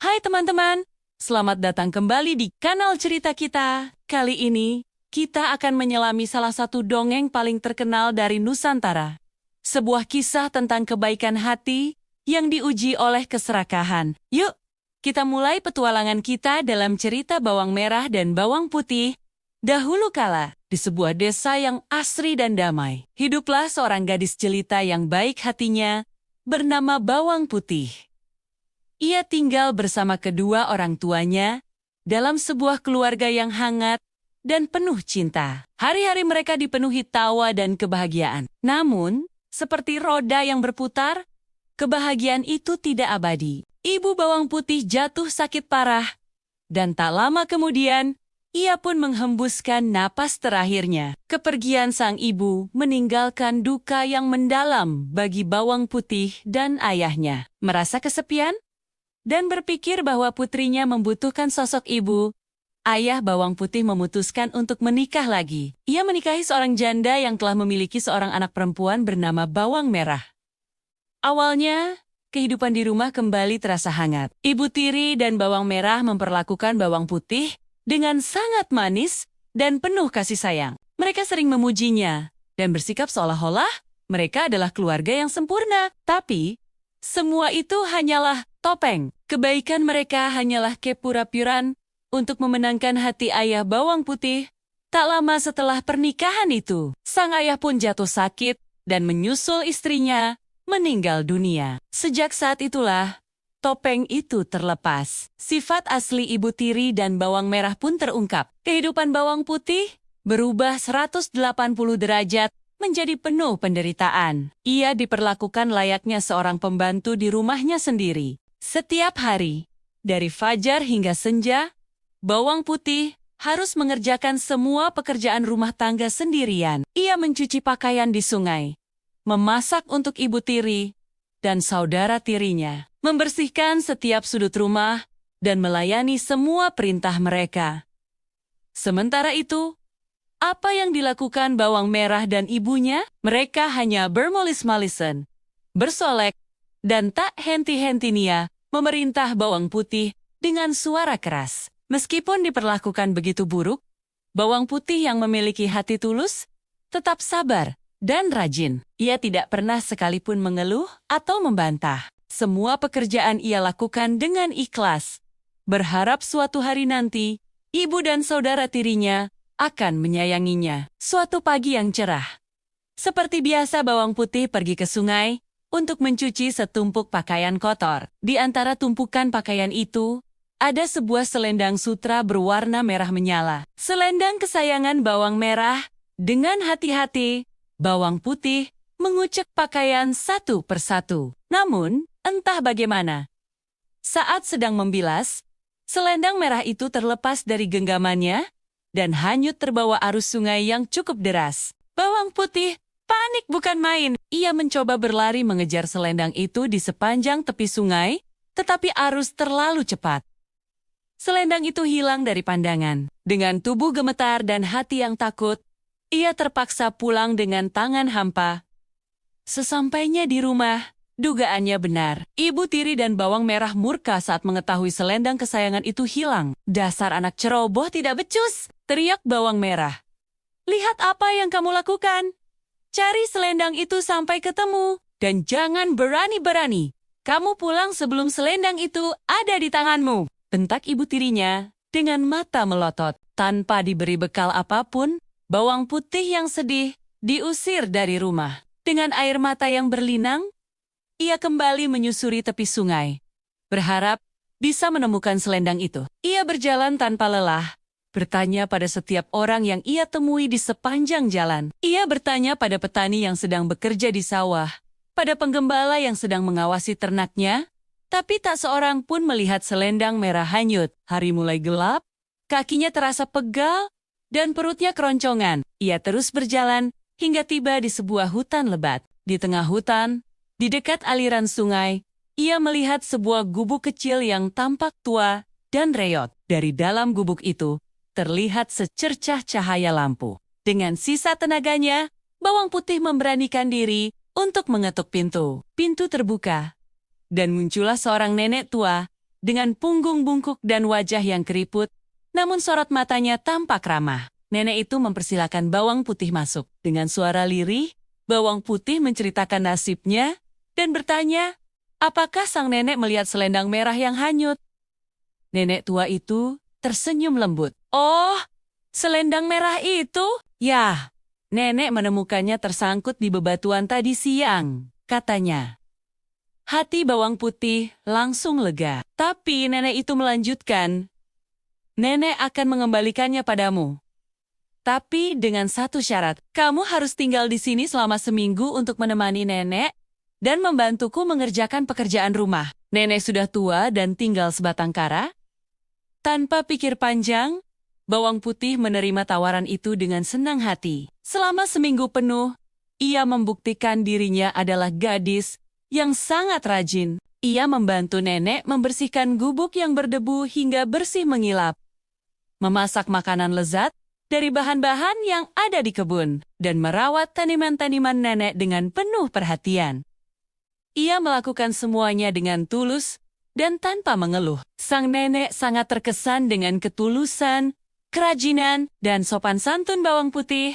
Hai teman-teman, selamat datang kembali di kanal cerita kita. Kali ini, kita akan menyelami salah satu dongeng paling terkenal dari Nusantara. Sebuah kisah tentang kebaikan hati yang diuji oleh keserakahan. Yuk, kita mulai petualangan kita dalam cerita bawang merah dan bawang putih. Dahulu kala, di sebuah desa yang asri dan damai, hiduplah seorang gadis jelita yang baik hatinya, bernama Bawang Putih. Ia tinggal bersama kedua orang tuanya dalam sebuah keluarga yang hangat dan penuh cinta. Hari-hari mereka dipenuhi tawa dan kebahagiaan. Namun, seperti roda yang berputar, kebahagiaan itu tidak abadi. Ibu Bawang Putih jatuh sakit parah, dan tak lama kemudian, ia pun menghembuskan napas terakhirnya. Kepergian sang ibu meninggalkan duka yang mendalam bagi Bawang Putih dan ayahnya. Merasa kesepian? Dan berpikir bahwa putrinya membutuhkan sosok ibu, ayah Bawang Putih memutuskan untuk menikah lagi. Ia menikahi seorang janda yang telah memiliki seorang anak perempuan bernama Bawang Merah. Awalnya, kehidupan di rumah kembali terasa hangat. Ibu tiri dan Bawang Merah memperlakukan Bawang Putih dengan sangat manis dan penuh kasih sayang. Mereka sering memujinya dan bersikap seolah-olah mereka adalah keluarga yang sempurna. Tapi, semua itu hanyalah topeng. Kebaikan mereka hanyalah kepura-puraan untuk memenangkan hati ayah Bawang Putih. Tak lama setelah pernikahan itu, sang ayah pun jatuh sakit dan menyusul istrinya meninggal dunia. Sejak saat itulah, topeng itu terlepas. Sifat asli ibu tiri dan Bawang Merah pun terungkap. Kehidupan Bawang Putih berubah 180 derajat menjadi penuh penderitaan. Ia diperlakukan layaknya seorang pembantu di rumahnya sendiri. Setiap hari, dari fajar hingga senja, Bawang Putih harus mengerjakan semua pekerjaan rumah tangga sendirian. Ia mencuci pakaian di sungai, memasak untuk ibu tiri dan saudara tirinya, membersihkan setiap sudut rumah, dan melayani semua perintah mereka. Sementara itu, apa yang dilakukan Bawang Merah dan ibunya? Mereka hanya bermolis-malisan, bersolek, dan tak henti-hentinya memerintah Bawang Putih dengan suara keras. Meskipun diperlakukan begitu buruk, Bawang Putih yang memiliki hati tulus tetap sabar dan rajin. Ia tidak pernah sekalipun mengeluh atau membantah. Semua pekerjaan ia lakukan dengan ikhlas, berharap suatu hari nanti, ibu dan saudara tirinya akan menyayanginya. Suatu pagi yang cerah, seperti biasa Bawang Putih pergi ke sungai untuk mencuci setumpuk pakaian kotor. Di antara tumpukan pakaian itu, ada sebuah selendang sutra berwarna merah menyala. Selendang kesayangan Bawang Merah. Dengan hati-hati, Bawang Putih mengucek pakaian satu persatu. Namun, entah bagaimana, saat sedang membilas, selendang merah itu terlepas dari genggamannya dan hanyut terbawa arus sungai yang cukup deras. Bawang Putih panik bukan main. Ia mencoba berlari mengejar selendang itu di sepanjang tepi sungai, tetapi arus terlalu cepat. Selendang itu hilang dari pandangan. Dengan tubuh gemetar dan hati yang takut, ia terpaksa pulang dengan tangan hampa. Sesampainya di rumah, dugaannya benar. Ibu tiri dan Bawang Merah murka saat mengetahui selendang kesayangan itu hilang. "Dasar anak ceroboh tidak becus!" teriak Bawang Merah. "Lihat apa yang kamu lakukan. Cari selendang itu sampai ketemu. Dan jangan berani-berani kamu pulang sebelum selendang itu ada di tanganmu," bentak ibu tirinya dengan mata melotot. Tanpa diberi bekal apapun, Bawang Putih yang sedih diusir dari rumah. Dengan air mata yang berlinang, ia kembali menyusuri tepi sungai, berharap bisa menemukan selendang itu. Ia berjalan tanpa lelah, bertanya pada setiap orang yang ia temui di sepanjang jalan. Ia bertanya pada petani yang sedang bekerja di sawah, pada penggembala yang sedang mengawasi ternaknya, tapi tak seorang pun melihat selendang merah hanyut. Hari mulai gelap, kakinya terasa pegal, dan perutnya keroncongan. Ia terus berjalan hingga tiba di sebuah hutan lebat. Di tengah hutan, di dekat aliran sungai, ia melihat sebuah gubuk kecil yang tampak tua dan reot. Dari dalam gubuk itu, terlihat secercah cahaya lampu. Dengan sisa tenaganya, Bawang Putih memberanikan diri untuk mengetuk pintu. Pintu terbuka, dan muncullah seorang nenek tua dengan punggung bungkuk dan wajah yang keriput, namun sorot matanya tampak ramah. Nenek itu mempersilakan bawang putih masuk. Dengan suara lirih, bawang putih menceritakan nasibnya dan bertanya, apakah sang nenek melihat selendang merah yang hanyut? Nenek tua itu tersenyum lembut. Oh, selendang merah itu? Ya, nenek menemukannya tersangkut di bebatuan tadi siang, katanya. Hati bawang putih langsung lega. Tapi nenek itu melanjutkan, nenek akan mengembalikannya padamu. Tapi dengan satu syarat, kamu harus tinggal di sini selama seminggu untuk menemani nenek dan membantuku mengerjakan pekerjaan rumah. Nenek sudah tua dan tinggal sebatang kara. Tanpa pikir panjang, bawang putih menerima tawaran itu dengan senang hati. Selama seminggu penuh, ia membuktikan dirinya adalah gadis yang sangat rajin. Ia membantu nenek membersihkan gubuk yang berdebu hingga bersih mengilap, memasak makanan lezat dari bahan-bahan yang ada di kebun, dan merawat tanaman-tanaman nenek dengan penuh perhatian. Ia melakukan semuanya dengan tulus dan tanpa mengeluh. Sang nenek sangat terkesan dengan ketulusan, kerajinan, dan sopan santun bawang putih.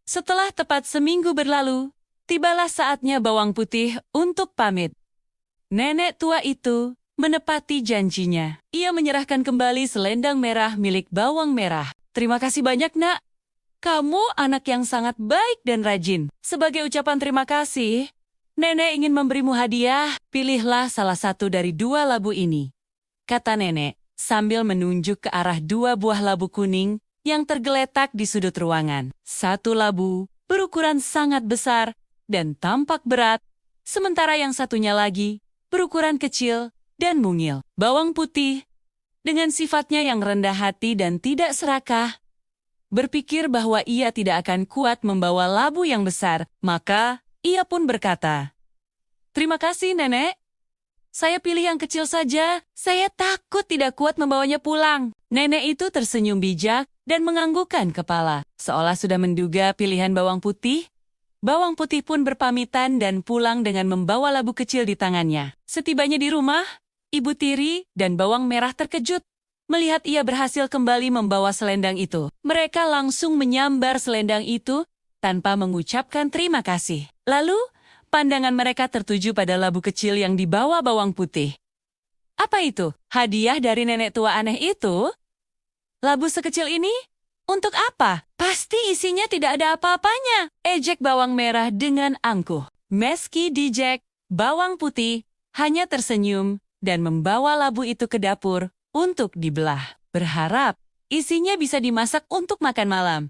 Setelah tepat seminggu berlalu, tibalah saatnya bawang putih untuk pamit. Nenek tua itu menepati janjinya. Ia menyerahkan kembali selendang merah milik bawang merah. Terima kasih banyak, Nak. Kamu anak yang sangat baik dan rajin. Sebagai ucapan terima kasih, nenek ingin memberimu hadiah. Pilihlah salah satu dari dua labu ini, kata nenek, sambil menunjuk ke arah dua buah labu kuning yang tergeletak di sudut ruangan. Satu labu berukuran sangat besar dan tampak berat, sementara yang satunya lagi berukuran kecil dan mungil. Bawang putih, dengan sifatnya yang rendah hati dan tidak serakah, berpikir bahwa ia tidak akan kuat membawa labu yang besar, maka ia pun berkata, "Terima kasih, Nenek. Saya pilih yang kecil saja. Saya takut tidak kuat membawanya pulang." Nenek itu tersenyum bijak dan menganggukkan kepala, seolah sudah menduga pilihan bawang putih. Bawang putih pun berpamitan dan pulang dengan membawa labu kecil di tangannya. Setibanya di rumah, Ibu Tiri dan bawang merah terkejut melihat ia berhasil kembali membawa selendang itu. Mereka langsung menyambar selendang itu tanpa mengucapkan terima kasih. Lalu, pandangan mereka tertuju pada labu kecil yang dibawa bawang putih. Apa itu? Hadiah dari nenek tua aneh itu? Labu sekecil ini? Untuk apa? Pasti isinya tidak ada apa-apanya, ejek bawang merah dengan angkuh. Meski dijek, bawang putih hanya tersenyum dan membawa labu itu ke dapur untuk dibelah, berharap isinya bisa dimasak untuk makan malam.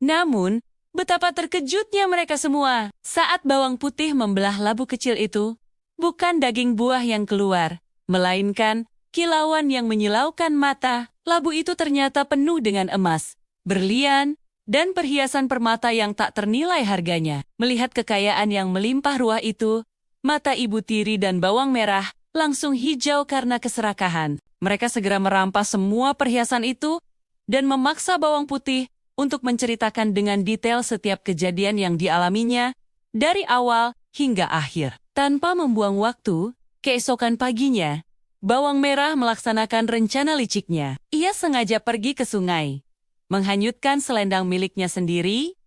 Namun, betapa terkejutnya mereka semua saat bawang putih membelah labu kecil itu. Bukan daging buah yang keluar, melainkan kilauan yang menyilaukan mata. Labu itu ternyata penuh dengan emas, berlian, dan perhiasan permata yang tak ternilai harganya. Melihat kekayaan yang melimpah ruah itu, mata Ibu Tiri dan bawang merah langsung hijau karena keserakahan. Mereka segera merampas semua perhiasan itu dan memaksa bawang putih untuk menceritakan dengan detail setiap kejadian yang dialaminya dari awal hingga akhir. Tanpa membuang waktu, keesokan paginya, bawang merah melaksanakan rencana liciknya. Ia sengaja pergi ke sungai, menghanyutkan selendang miliknya sendiri,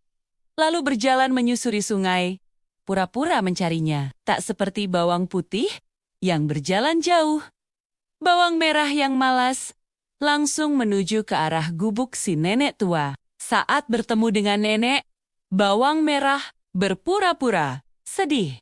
lalu berjalan menyusuri sungai, pura-pura mencarinya. Tak seperti bawang putih yang berjalan jauh, bawang merah yang malas langsung menuju ke arah gubuk si nenek tua. Saat bertemu dengan nenek, bawang merah berpura-pura sedih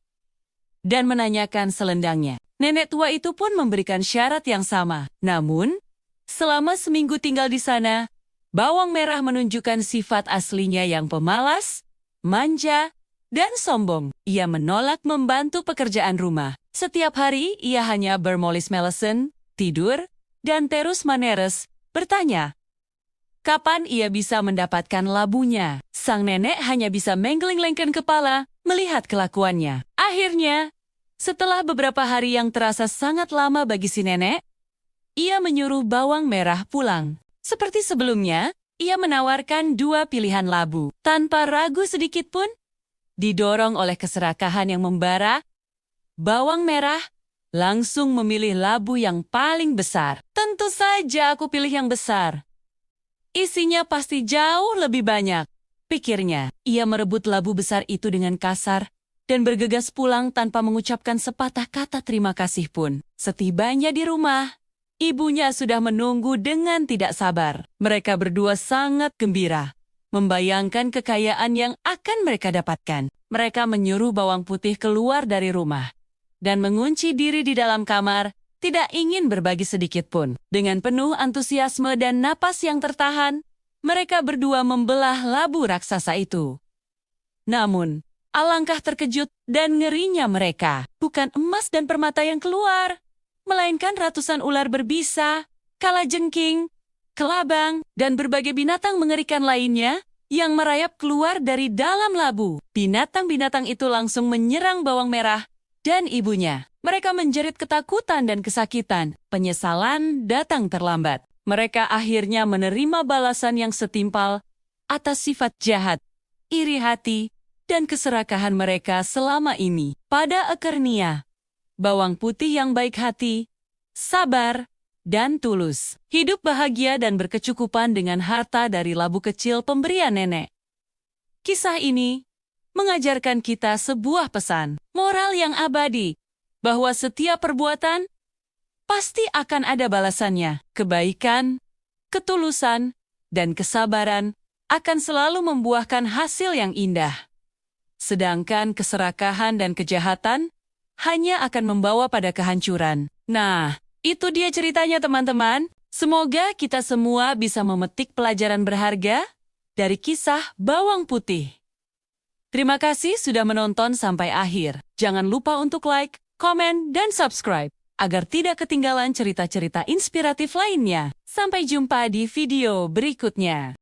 dan menanyakan selendangnya. Nenek tua itu pun memberikan syarat yang sama. Namun, selama seminggu tinggal di sana, bawang merah menunjukkan sifat aslinya yang pemalas, manja, dan sombong. Ia menolak membantu pekerjaan rumah. Setiap hari ia hanya bermolis melesen, tidur, dan terus-menerus bertanya, kapan ia bisa mendapatkan labunya? Sang nenek hanya bisa menggeleng-gelengkan kepala melihat kelakuannya. Akhirnya, setelah beberapa hari yang terasa sangat lama bagi si nenek, ia menyuruh bawang merah pulang. Seperti sebelumnya, ia menawarkan dua pilihan labu. Tanpa ragu sedikit pun, didorong oleh keserakahan yang membara, bawang merah langsung memilih labu yang paling besar. Tentu saja aku pilih yang besar. Isinya pasti jauh lebih banyak, pikirnya. Ia merebut labu besar itu dengan kasar dan bergegas pulang tanpa mengucapkan sepatah kata terima kasih pun. Setibanya di rumah, ibunya sudah menunggu dengan tidak sabar. Mereka berdua sangat gembira membayangkan kekayaan yang akan mereka dapatkan. Mereka menyuruh bawang putih keluar dari rumah dan mengunci diri di dalam kamar, tidak ingin berbagi sedikit pun. Dengan penuh antusiasme dan napas yang tertahan, mereka berdua membelah labu raksasa itu. Namun, alangkah terkejut dan ngerinya mereka. Bukan emas dan permata yang keluar, melainkan ratusan ular berbisa, kalajengking, kelabang, dan berbagai binatang mengerikan lainnya yang merayap keluar dari dalam labu. Binatang-binatang itu langsung menyerang bawang merah dan ibunya. Mereka menjerit ketakutan dan kesakitan. Penyesalan datang terlambat. Mereka akhirnya menerima balasan yang setimpal atas sifat jahat, iri hati, dan keserakahan mereka selama ini. Pada akhirnya, bawang putih yang baik hati, sabar, dan tulus, hidup bahagia dan berkecukupan dengan harta dari labu kecil pemberian nenek. Kisah ini mengajarkan kita sebuah pesan, moral yang abadi, bahwa setiap perbuatan pasti akan ada balasannya. Kebaikan, ketulusan, dan kesabaran akan selalu membuahkan hasil yang indah. Sedangkan keserakahan dan kejahatan hanya akan membawa pada kehancuran. Nah, itu dia ceritanya teman-teman. Semoga kita semua bisa memetik pelajaran berharga dari kisah bawang putih. Terima kasih sudah menonton sampai akhir. Jangan lupa untuk like, komen, dan subscribe agar tidak ketinggalan cerita-cerita inspiratif lainnya. Sampai jumpa di video berikutnya.